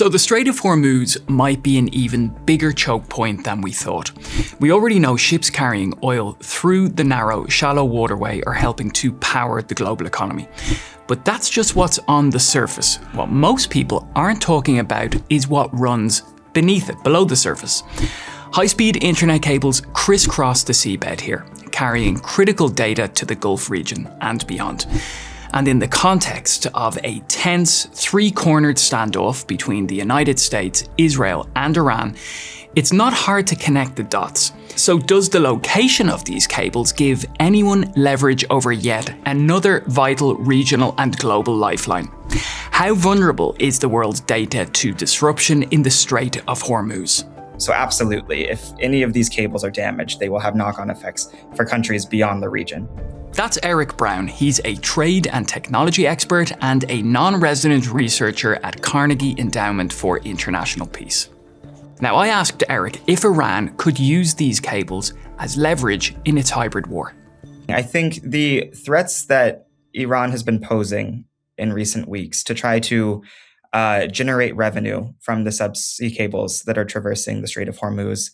So the Strait of Hormuz might be an even bigger choke point than we thought. We already know ships carrying oil through the narrow, shallow waterway are helping to power the global economy. But that's just what's on the surface. What most people aren't talking about is what runs beneath it, below the surface. High-speed internet cables crisscross the seabed here, carrying critical data to the Gulf region and beyond. And in the context of a tense, three-cornered standoff between the United States, Israel, and Iran, it's not hard to connect the dots. So does the location of these cables give anyone leverage over yet another vital regional and global lifeline? How vulnerable is the world's data to disruption in the Strait of Hormuz? So absolutely, if any of these cables are damaged, they will have knock-on effects for countries beyond the region. That's Eric Brown. He's a trade and technology expert and a non-resident researcher at Carnegie Endowment for International Peace. Now, I asked Eric if Iran could use these cables as leverage in its hybrid war. I think the threats that Iran has been posing in recent weeks to try to generate revenue from the subsea cables that are traversing the Strait of Hormuz,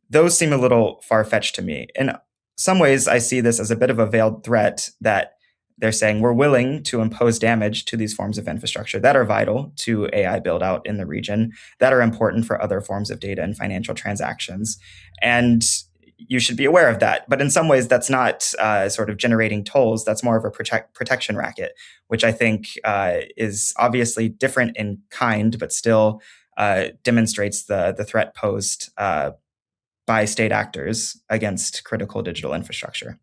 those seem a little far-fetched to me. In some ways, I see this as a bit of a veiled threat that they're saying we're willing to impose damage to these forms of infrastructure that are vital to AI build out in the region, that are important for other forms of data and financial transactions. And you should be aware of that. But in some ways, that's not sort of generating tolls. That's more of a protection racket, which I think is obviously different in kind, but still demonstrates the threat posed by state actors against critical digital infrastructure.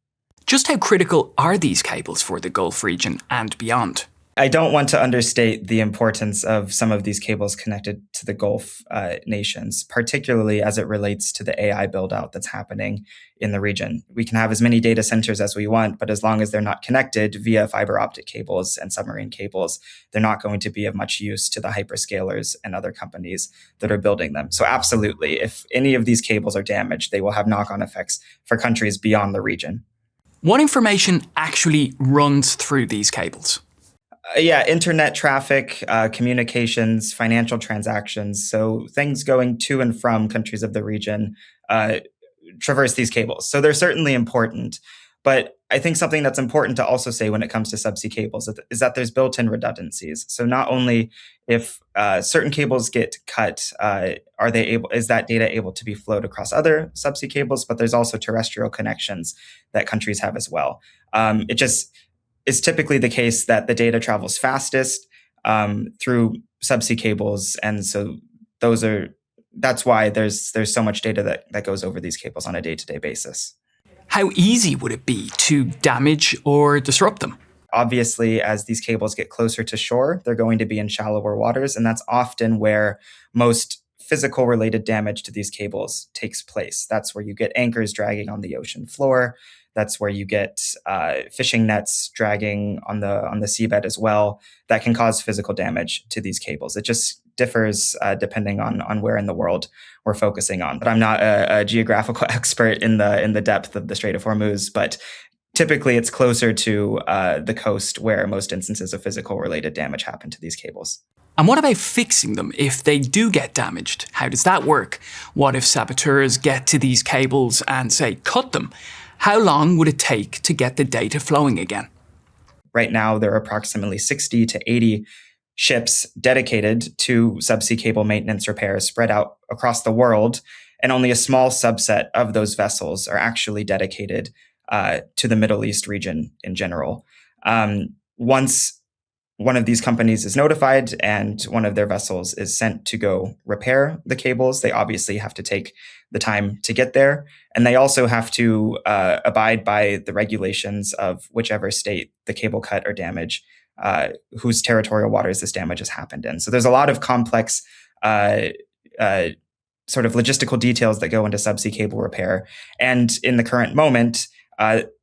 Just how critical are these cables for the Gulf region and beyond? I don't want to understate the importance of some of these cables connected to the Gulf nations, particularly as it relates to the AI build-out that's happening in the region. We can have as many data centers as we want, but as long as they're not connected via fiber optic cables and submarine cables, they're not going to be of much use to the hyperscalers and other companies that are building them. So absolutely, if any of these cables are damaged, they will have knock-on effects for countries beyond the region. What information actually runs through these cables? Internet traffic, communications, financial transactions. So things going to and from countries of the region traverse these cables. So they're certainly important. But I think something that's important to also say when it comes to subsea cables is that there's built-in redundancies. So not only if certain cables get cut, is that data able to be flowed across other subsea cables, but there's also terrestrial connections that countries have as well. It just is typically the case that the data travels fastest through subsea cables, and so that's why there's so much data that goes over these cables on a day-to-day basis. How easy would it be to damage or disrupt them? Obviously, as these cables get closer to shore, they're going to be in shallower waters, and that's often where most physical related damage to these cables takes place. That's where you get anchors dragging on the ocean floor. That's where you get fishing nets dragging on the seabed as well. That can cause physical damage to these cables. It just differs depending on where in the world we're focusing on. But I'm not a geographical expert in the depth of the Strait of Hormuz, but typically it's closer to the coast where most instances of physical related damage happen to these cables. And what about fixing them if they do get damaged? How does that work? What if saboteurs get to these cables and, say, cut them? How long would it take to get the data flowing again? Right now, there are approximately 60 to 80 ships dedicated to subsea cable maintenance repairs spread out across the world, and only a small subset of those vessels are actually dedicated to the Middle East region in general. Once one of these companies is notified and one of their vessels is sent to go repair the cables, they obviously have to take the time to get there. And they also have to abide by the regulations of whichever state the cable cut or damage, whose territorial waters this damage has happened in. So there's a lot of complex sort of logistical details that go into subsea cable repair. And in the current moment,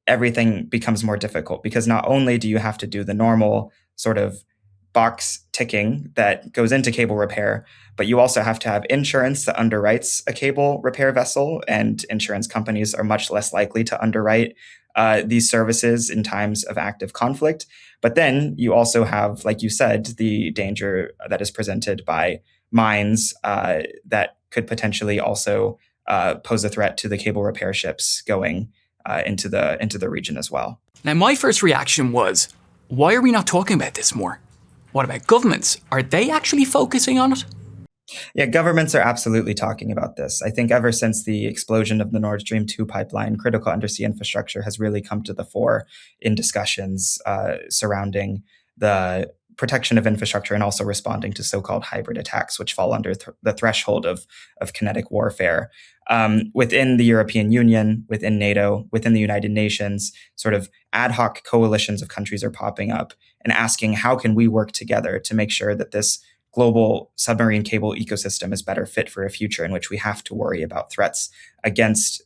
everything becomes more difficult because not only do you have to do the normal sort of box ticking that goes into cable repair, but you also have to have insurance that underwrites a cable repair vessel, and insurance companies are much less likely to underwrite these services in times of active conflict. But then you also have, like you said, the danger that is presented by mines that could potentially also pose a threat to the cable repair ships going into the region as well. Now, my first reaction was, why are we not talking about this more? What about governments? Are they actually focusing on it? Yeah, governments are absolutely talking about this. I think ever since the explosion of the Nord Stream 2 pipeline, critical undersea infrastructure has really come to the fore in discussions surrounding the protection of infrastructure and also responding to so-called hybrid attacks, which fall under the threshold of kinetic warfare. Within the European Union, within NATO, within the United Nations, sort of ad hoc coalitions of countries are popping up and asking, how can we work together to make sure that this global submarine cable ecosystem is better fit for a future in which we have to worry about threats against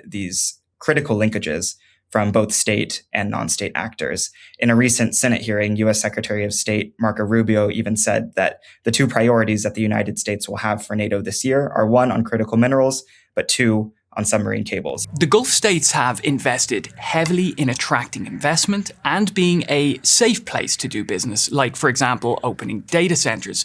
these critical linkages from both state and non-state actors. In a recent Senate hearing, U.S. Secretary of State Marco Rubio even said that the two priorities that the United States will have for NATO this year are one, on critical minerals, but two, on submarine cables. The Gulf states have invested heavily in attracting investment and being a safe place to do business, like, for example, opening data centers.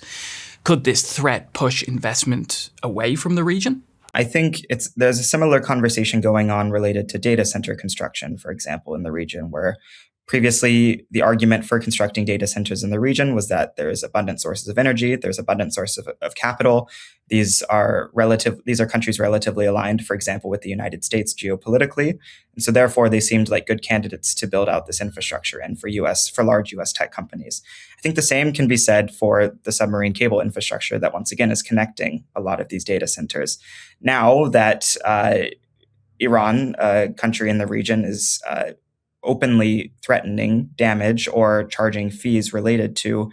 Could this threat push investment away from the region? I think there's a similar conversation going on related to data center construction, for example, in the region, where previously the argument for constructing data centers in the region was that there's abundant sources of energy, there's abundant sources of capital. These are countries relatively aligned, for example, with the United States geopolitically. And so therefore they seemed like good candidates to build out this infrastructure and for large US tech companies. I think the same can be said for the submarine cable infrastructure that once again is connecting a lot of these data centers. Now that Iran, a country in the region, is openly threatening damage or charging fees related to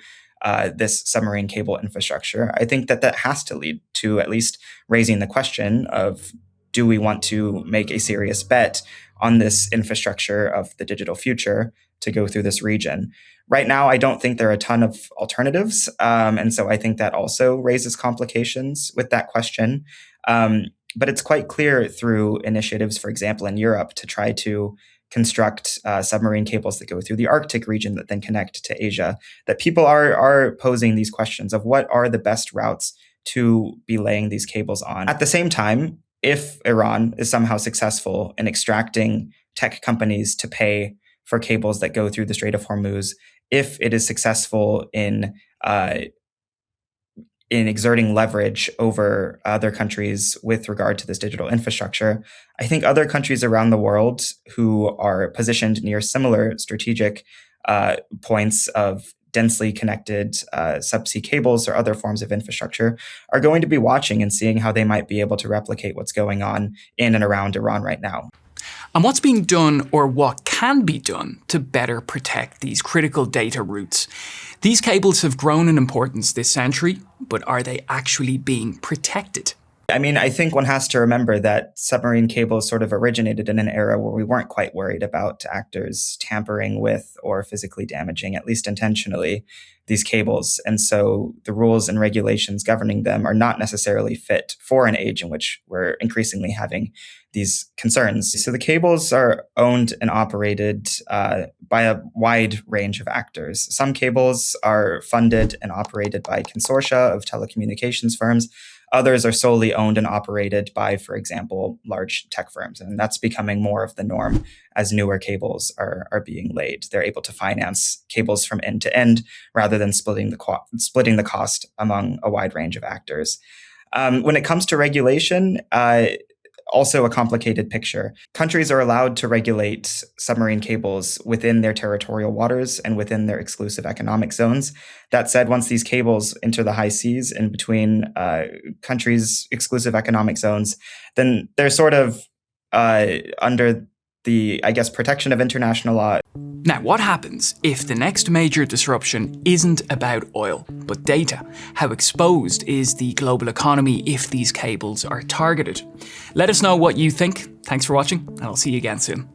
this submarine cable infrastructure, I think that has to lead to at least raising the question of, do we want to make a serious bet on this infrastructure of the digital future to go through this region? Right now, I don't think there are a ton of alternatives. And so I think that also raises complications with that question. But it's quite clear through initiatives, for example, in Europe, to try to construct submarine cables that go through the Arctic region that then connect to Asia, that people are posing these questions of what are the best routes to be laying these cables on. At the same time, if Iran is somehow successful in extracting tech companies to pay for cables that go through the Strait of Hormuz, if it is successful in exerting leverage over other countries with regard to this digital infrastructure, I think other countries around the world who are positioned near similar strategic points of densely connected subsea cables or other forms of infrastructure are going to be watching and seeing how they might be able to replicate what's going on in and around Iran right now. And what's being done, or what can be done, to better protect these critical data routes? These cables have grown in importance this century, but are they actually being protected? I mean, I think one has to remember that submarine cables sort of originated in an era where we weren't quite worried about actors tampering with or physically damaging, at least intentionally, these cables. And so the rules and regulations governing them are not necessarily fit for an age in which we're increasingly having these concerns. So the cables are owned and operated by a wide range of actors. Some cables are funded and operated by consortia of telecommunications firms. Others are solely owned and operated by, for example, large tech firms. And that's becoming more of the norm as newer cables are being laid. They're able to finance cables from end to end rather than splitting the cost among a wide range of actors. When it comes to regulation, also a complicated picture. Countries are allowed to regulate submarine cables within their territorial waters and within their exclusive economic zones. That said, once these cables enter the high seas in between countries' exclusive economic zones, then they're sort of under the, protection of international law. Now, what happens if the next major disruption isn't about oil, but data? How exposed is the global economy if these cables are targeted? Let us know what you think. Thanks for watching, and I'll see you again soon.